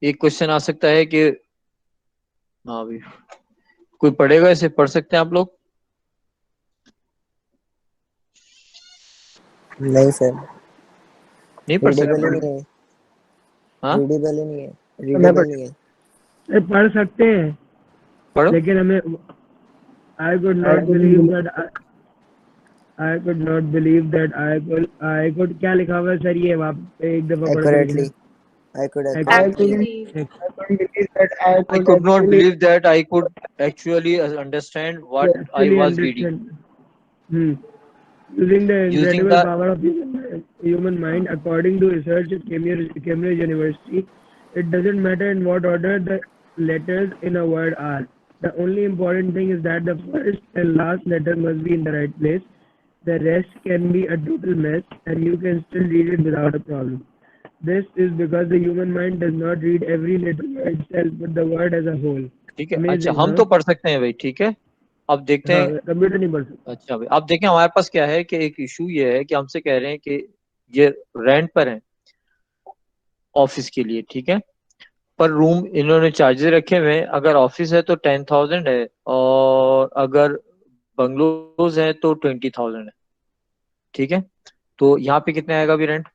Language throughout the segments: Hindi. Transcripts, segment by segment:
एक क्वेश्चन आ सकता है कि हाँ भाई, कोई पढ़ेगा इसे? पढ़ सकते हैं आप लोग? नहीं सर, नहीं पढ़ रीडेबल सकते? ही नहीं है। हाँ, रीडेबल ही नहीं है। मैं रीडेबल नहीं है। पढ़ सकते हैं, पढ़ो। लेकिन हमें I could not believe that I could not believe that I could क्या लिखा हुआ है सर? ये वहाँ पे एक दफा पढ़ के एक्यूरेटली, लिखना। I could I could accurately. Actually, believe that I I could could not actually believe that I could actually understand what I was reading. understand. Hmm. Using the Using incredible the power of human mind, according to research at Cambridge University, it doesn't matter in what order the letters in a word are. The only important thing is that the first and last letter must be in the right place. The rest can be a total mess, and you can still read it without a problem. This is because the human mind does not read every letter by itself, but the word as a whole. ठीक है। अच्छा, Amazing, हम huh? तो पढ़ सकते हैं भाई, ठीक है। अब देखते हाँ, हैं। कंप्यूटर नहीं पढ़ सकता। अच्छा भाई, अब देखें हमारे पास क्या है कि एक इशू ये है कि हमसे कह रहे हैं कि ये रेंट पर है ऑफिस के लिए, ठीक है। पर रूम इन्होंने चार्जेस रखे हुए हैं। अगर ऑफिस है तो 10,000 है, और अगर बंगलोज है तो 20,000 है, ठीक है। तो यहाँ पे कितने आएगा अभी रेंट?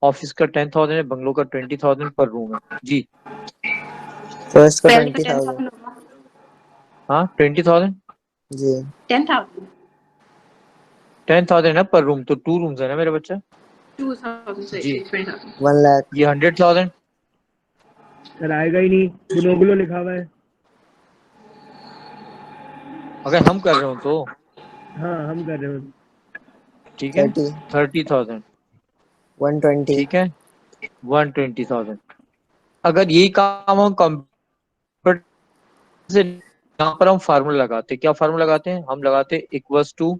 ऑफिस का 10,000 है, बंगलो का 20,000 पर रूम है जी। फर्स्ट का पहले का 20,000। 10,000 होगा। हाँ, 20,000। जी। 10,000, 10,000 है पर रूम, तो 2 रूम्स है ना मेरे बच्चा 2,000 से जी। 20,000। 1 लाख। ये 100,000। सर आएगा ही नहीं, बिनोगुलो लिखा हुआ है। अगर हम कर रहे हो तो हाँ, हम कर रहे हैं। ठीक है, 30। 30,000, 120। ठीक है, 120,000। अगर यही काम हम कंप्यूटर से, यहाँ पर हम फार्मूला लगाते, क्या फार्मूला लगाते हैं? हम लगाते equals to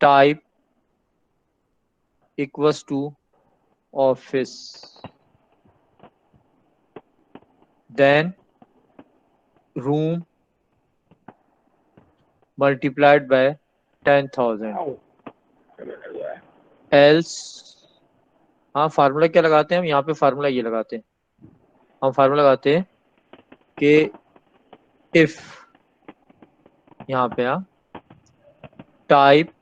type equals to office, then room multiplied by 10,000 else. हाँ, फार्मूला क्या लगाते हैं हम यहाँ पे? फार्मूला ये लगाते हैं, हम फार्मूला लगाते हैं कि इफ, यहाँ पे हाँ, type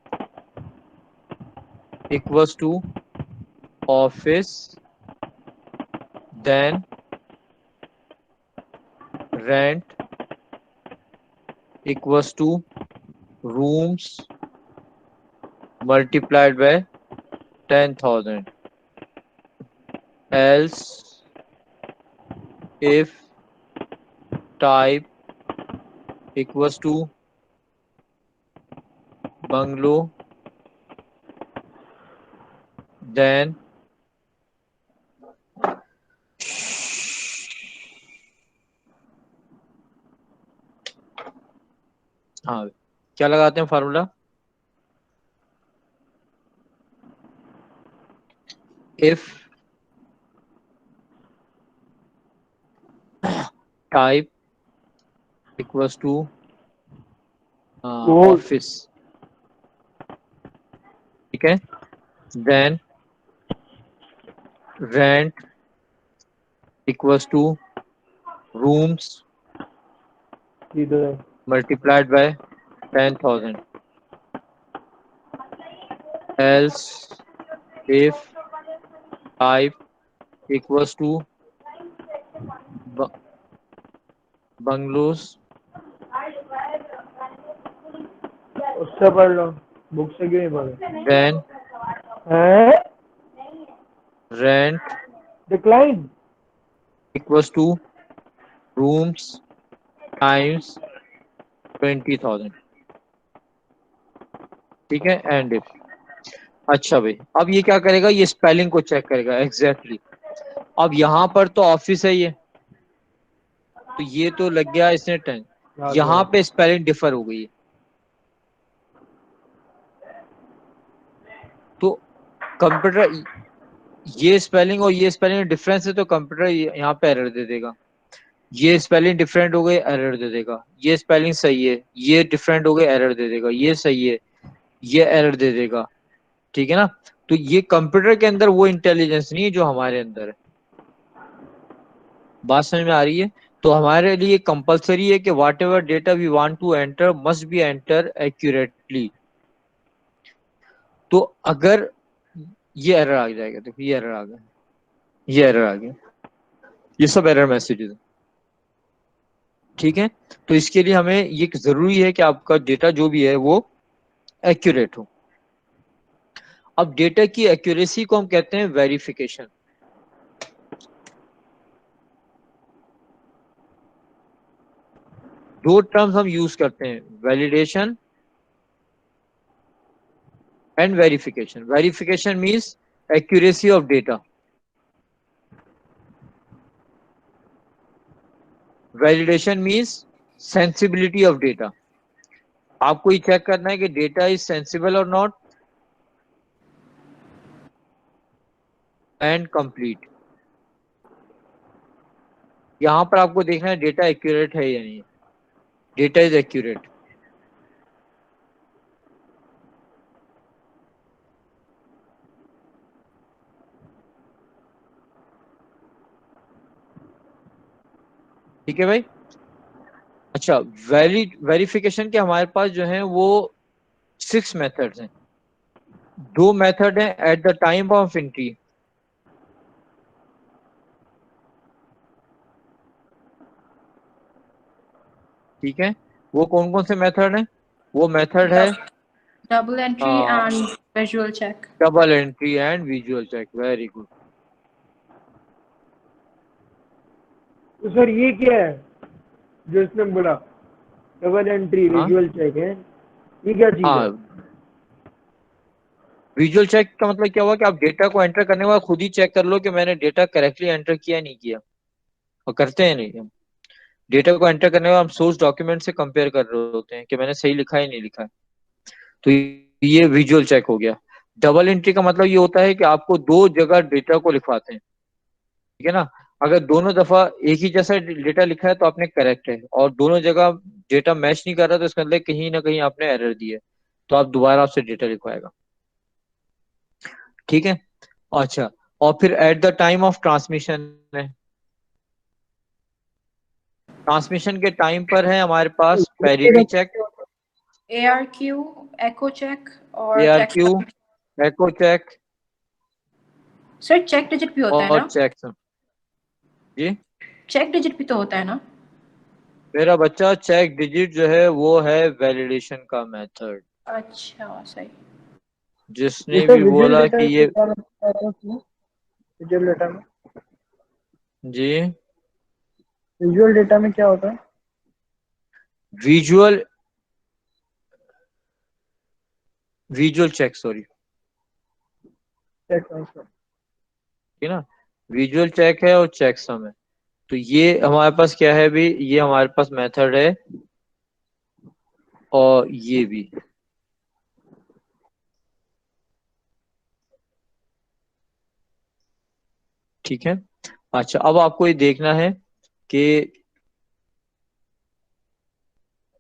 equals to office, then rent equals to rooms multiplied by 10,000 else if type equals to bungalow, then हाँ, क्या लगाते हैं formula? If type equals to office, ठीक है, then rent equals to rooms multiplied by 10,000 else if type equals to bungalows, उससे पढ़ लो, बुक से क्यों नहीं पढ़े? देन हैं? Rent decline. Equals to rooms times 20,000, ठीक है, एंड इफ। अच्छा भाई, अब ये क्या करेगा? ये स्पेलिंग को चेक करेगा एग्जैक्टली अब यहाँ पर तो ऑफिस है ये, तो ये तो लग गया इसने 10। यहाँ पे स्पेलिंग डिफर हो गई है, तो कंप्यूटर ये स्पेलिंग और ये स्पेलिंग डिफरेंस है, तो कंप्यूटर यहाँ पे एरर दे देगा। ये स्पेलिंग डिफरेंट हो गई, एरर दे देगा। ये स्पेलिंग सही है, ये डिफरेंट हो गई, एरर दे देगा। ये सही है, ये एरर दे देगा, ठीक है ना। तो ये कंप्यूटर के अंदर वो इंटेलिजेंस नहीं है जो हमारे अंदर है। बात समझ में आ रही है? तो हमारे लिए कंपलसरी है कि whatever data we want to enter must be enter accurately. तो अगर ये एरर आ जाएगा, देखो ये एरर आ गया, ये एरर आ गया, ये सब एरर मैसेजेस है। ठीक है, तो इसके लिए हमें ये जरूरी है कि आपका डेटा जो भी है वो एक्यूरेट हो। अब डेटा की एक्यूरेसी को हम कहते हैं वेरिफिकेशन। दो टर्म्स हम यूज करते हैं, validation and verification. Verification means accuracy of data, validation means sensibility of data. आपको ये चेक करना है कि डेटा इज सेंसिबल और नॉट एंड कंप्लीट। यहां पर आपको देखना है डेटा एक्यूरेट है या नहीं। Data is accurate. ठीक है भाई। अच्छा, वेरिफिकेशन के हमारे पास जो है वो 6 मेथड्स हैं। दो मेथड हैं eight the time of entry. ठीक है, वो कौन कौन से मेथड हैं? वो मेथड है Double entry and visual check. Double entry and visual check. Very good. तो सर ये क्या है जो इसने बोला, डबल एंट्री हाँ विजुअल चेक है, ये क्या चीज है? हाँ, विजुअल चेक का मतलब क्या हुआ कि आप डेटा को एंटर करने के बाद खुद ही चेक कर लो कि मैंने डेटा करेक्टली एंटर किया नहीं किया। और करते हैं नहीं हम। डेटा को एंटर करने के बाद हम सोर्स डॉक्यूमेंट से कंपेयर कर रहे होते हैं कि मैंने सही लिखा है नहीं लिखा है। तो ये विजुअल चेक हो गया। डबल एंट्री का मतलब ये होता है कि आपको दो जगह डेटा को लिखवाते हैं। ठीक है ना? अगर दोनों दफा एक ही जैसा डेटा लिखा है तो आपने करेक्ट है, और दोनों जगह डेटा मैच नहीं कर रहा तो इसका मतलब कहीं ना कहीं आपने एरर दी है, तो आप दोबारा आपसे डेटा लिखवाएगा। ठीक है। अच्छा, और फिर at the time of transmission है। ट्रांसमिशन के टाइम पर है हमारे पास parity check, ARQ, echo check और check ARQ, submit. Echo check सर check digit भी होता है और ना? चेक। जी Check digit भी तो होता है ना? मेरा बच्चा, चेक डिजिट जो है वो है वैलिडेशन का मेथड। अच्छा सही. ये जिसने सर भी विजुअल बोला डेटा कि ये, क्या मतलब आता है उसमें? विजुअल डेटा में, जी विजुअल डेटा में क्या होता है? Visual visual check, sorry, check transfer. ठीक है ना? विजुअल चेक है और चेक सम है। तो ये हमारे पास क्या है भी, ये हमारे पास मेथड है, और ये भी। ठीक है। अच्छा, अब आपको ये देखना है कि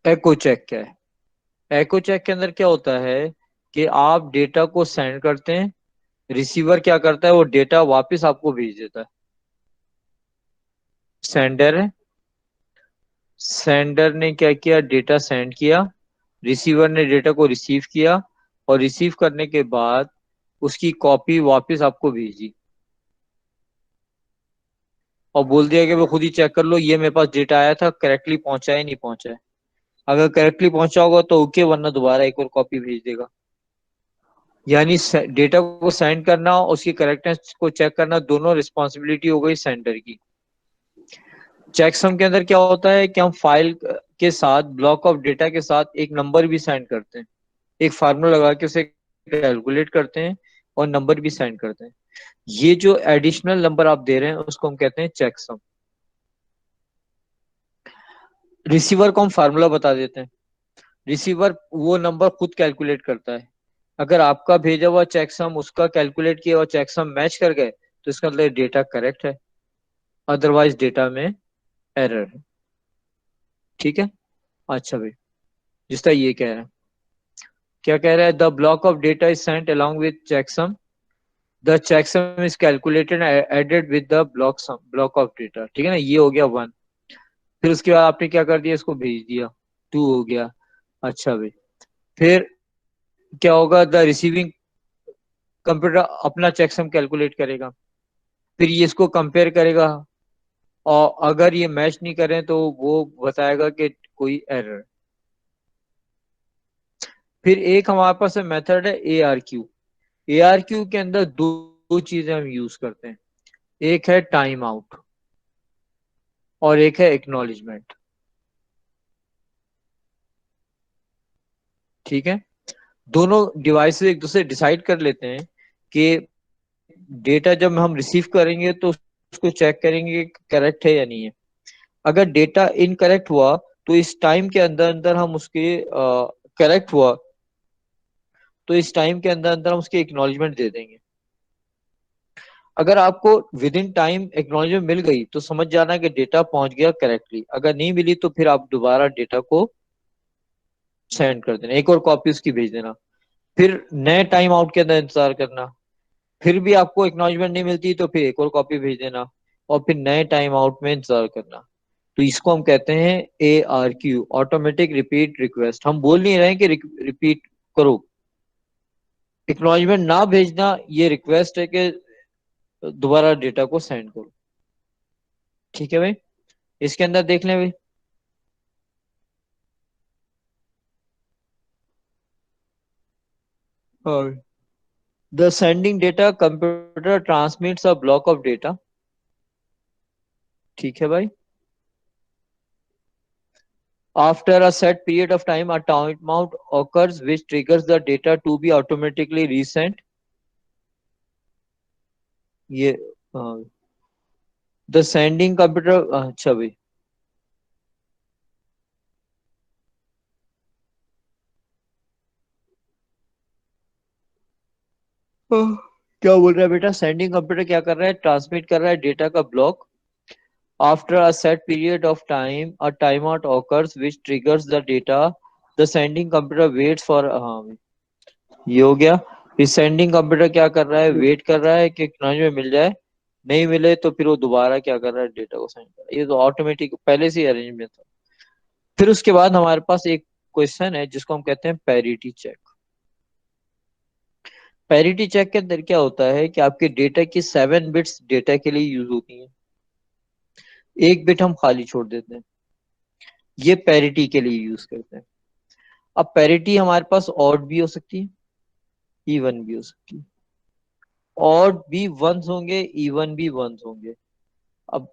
एको चेक क्या है। एको चेक के अंदर क्या होता है कि आप डेटा को सेंड करते हैं, रिसीवर क्या करता है, वो डेटा वापस आपको भेज देता है। सेंडर है, सेंडर ने क्या किया, डेटा सेंड किया, रिसीवर ने डेटा को रिसीव किया, और रिसीव करने के बाद उसकी कॉपी वापस आपको भेजी, और बोल दिया कि वो खुद ही चेक कर लो, ये मेरे पास डेटा आया था, करेक्टली पहुंचा है नहीं पहुंचा है। अगर करेक्टली पहुंचा होगा तो ओके, वरना दोबारा एक और कॉपी भेज देगा। यानी डेटा को सेंड करना और उसकी करेक्टनेस को चेक करना, दोनों रिस्पॉन्सिबिलिटी हो गई सेंडर की। चेकसम के अंदर क्या होता है कि हम फाइल के साथ, ब्लॉक ऑफ डेटा के साथ एक नंबर भी सेंड करते हैं, एक फार्मूला लगा के उसे कैलकुलेट करते हैं और नंबर भी सेंड करते हैं। ये जो एडिशनल नंबर आप दे रहे हैं उसको हम कहते हैं चेकसम। रिसीवर को हम फार्मूला बता देते हैं, रिसीवर वो नंबर खुद कैलकुलेट करता है। अगर आपका भेजा हुआ चेकसम उसका कैलकुलेट किया हुआ चेकसम मैच कर गए तो इसका मतलब डेटा करेक्ट है, अदरवाइज डेटा में एरर है। ठीक है। अच्छा भाई, जिसका ये कह रहा है, क्या कह रहा है, the block of data is sent along with checksum the checksum is calculated added with the block of data, ठीक है ना, ये हो गया 1। फिर उसके बाद आपने क्या कर दिया, इसको भेज दिया, 2 हो गया। अच्छा भाई, फिर क्या होगा, द रिसीविंग कंप्यूटर अपना चेकसम कैलकुलेट करेगा, फिर ये इसको कंपेयर करेगा, और अगर ये मैच नहीं करें तो वो बताएगा कि कोई एरर। फिर एक हमारे पास मेथड है ARQ। ARQ के अंदर दो चीजें हम यूज करते हैं, एक है टाइम आउट और एक है एक्नॉलेजमेंट, ठीक है। दोनों डिवाइसेस एक दूसरे डिसाइड कर लेते हैं कि डेटा जब हम रिसीव करेंगे तो उसको चेक करेंगे करेक्ट है या नहीं है। अगर डेटा इनकरेक्ट हुआ तो इस टाइम के अंदर अंदर हम उसके करेक्ट हुआ तो इस टाइम के अंदर अंदर हम उसके एक्नॉलेजमेंट दे देंगे। अगर आपको विद इन टाइम एक्नॉलेजमेंट मिल गई तो समझ जाना कि डेटा पहुंच गया करेक्टली, अगर नहीं मिली तो फिर आप दोबारा डेटा को सेंड कर देना, एक और कॉपी उसकी भेज देना, फिर नए टाइम आउट के अंदर इंतजार करना, फिर भी आपको एक्नॉलेजमेंट नहीं मिलती तो फिर एक और कॉपी भेज देना, और फिर नए टाइम आउट में इंतजार करना। तो इसको हम कहते हैं ARQ, ऑटोमेटिक रिपीट रिक्वेस्ट। हम बोल नहीं रहे हैं कि रिपीट करो, एक्नॉलेजमेंट ना भेजना ये रिक्वेस्ट है कि दोबारा डेटा को सेंड करो, ठीक है भाई। इसके अंदर देख लें भाई, हाँ, the sending data computer transmits a block of data, ठीक है भाई। After a set period of time, a timeout occurs which triggers the data to be automatically resent. ये द सेंडिंग कंप्यूटर, अच्छा भाई, क्या बोल रहा है बेटा, सेंडिंग कंप्यूटर क्या कर रहा है, ट्रांसमिट कर रहा है डेटा का block. After a set period of time a time out occurs which triggers the data, the sending computer waits for, हाँ भाई, ये हो गया। फिर सेंडिंग कंप्यूटर क्या कर रहा है, वेट कर रहा है कि एक्नॉलेजमेंट मिल जाए, नहीं मिले तो फिर वो दोबारा क्या कर रहा है, डेटा को सेंड कर रहा है। ये तो ऑटोमेटिक पहले से अरेंजमेंट था। फिर उसके बाद हमारे पास एक क्वेश्चन है जिसको हम कहते हैं पैरिटी चेक। पैरिटी चेक के अंदर क्या होता है कि आपके डेटा की 7 बिट्स डेटा के लिए यूज होती हैं, एक बिट हम खाली छोड़ देते हैं, ये पैरिटी के लिए यूज करते हैं। अब पैरिटी हमारे पास ऑड भी हो सकती है, इवन भी हो सकती है। ऑड भी वंस होंगे, इवन भी वंस होंगे। अब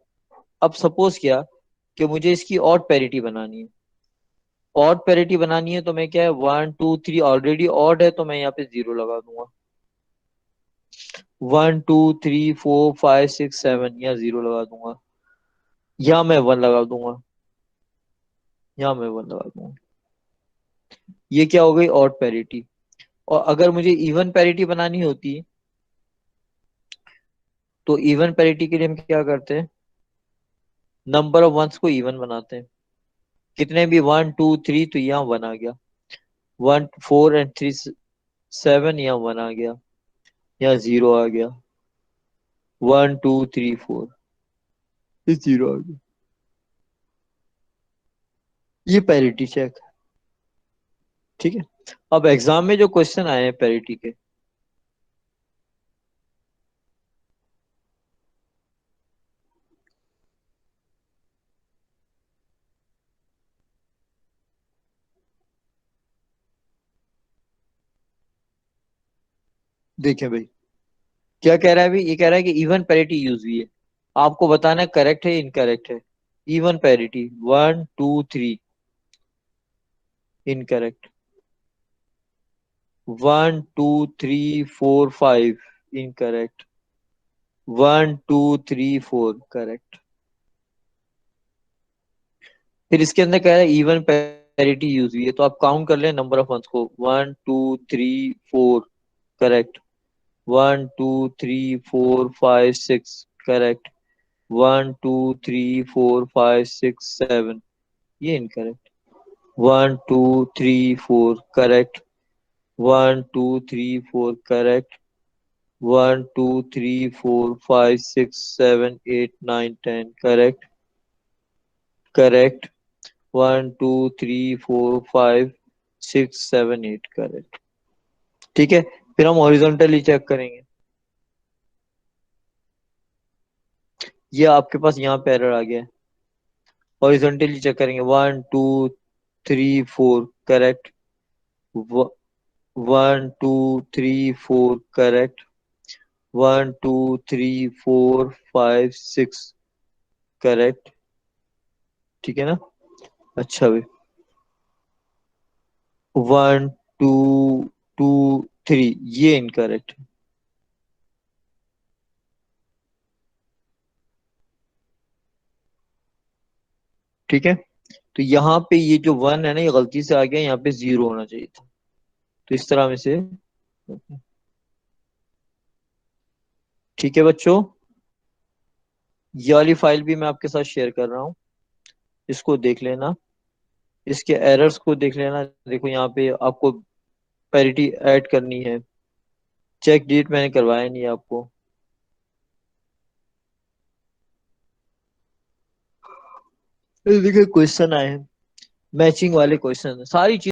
अब सपोज क्या कि मुझे इसकी ऑड पैरिटी बनानी है, ऑड पैरिटी बनानी है तो मैं क्या है, 1 2 3 ऑलरेडी ऑड है तो मैं यहाँ पे 0 लगा दूंगा, 1 2 3 4 5 6 7 या 0 लगा दूंगा, या मैं 1 लगा दूंगा, या मैं 1 लगा दूंगा। ये क्या हो गई, ऑड पैरिटी। और अगर मुझे इवन पैरिटी बनानी होती तो इवन पैरिटी के लिए हम क्या करते हैं, नंबर ऑफ वंस को इवन बनाते हैं, कितने भी 1 2 3 तो यहाँ 1 आ गया, 1 4 and 3 7 यहाँ 1 आ गया, यहाँ 0 आ गया, 1 2 3 4 ये 0 आ गया। ये पैरिटी चेक, ठीक है। अब एग्जाम में जो क्वेश्चन आए हैं पैरिटी के, देखिए भाई क्या कह रहा है भाई, ये कह रहा है कि इवन पैरिटी यूज हुई है, आपको बताना है करेक्ट है इनकरेक्ट है। Even parity 1 2 3 incorrect, 1 2 3 4 5 incorrect, 1 2 3 4 correct. फिर इसके अंदर कह रहा है इवन पैरिटी यूज हुई है, तो आप काउंट कर लें नंबर ऑफ वंस को, 1 2 3 4 करेक्ट, 1 2 3 4 5 6 करेक्ट, 1 2 3 4 5 6 7 ये incorrect, 1 2 3 4 correct, 1 2 3 4 correct, 1 2 3 4 5 6 7 8 9 10 correct correct 1 2 3 4 5 6 7 8 correct ठीक है फिर हम हॉरिजॉन्टली चेक करेंगे ये आपके पास यहाँ पे एरर आ गया है हॉरिजॉन्टली चेक करेंगे 1 2 3 4 करेक्ट 1 2 3 4 करेक्ट 1 2 3 4 5 6 करेक्ट ठीक है ना अच्छा भाई 1 2 2 3 ये इनकरेक्ट ठीक है तो यहाँ पे ये जो 1 है ना ये गलती से आ गया यहाँ पे 0 होना चाहिए था तो इस तरह में से ठीक है बच्चों ये वाली फाइल भी मैं आपके साथ शेयर कर रहा हूँ इसको देख लेना इसके एरर्स को देख लेना देखो यहाँ पे आपको पैरिटी ऐड करनी है चेक डिलीट मैंने करवाया नहीं है आपको ये देखिए क्वेश्चन आए हैं मैचिंग वाले क्वेश्चन सारी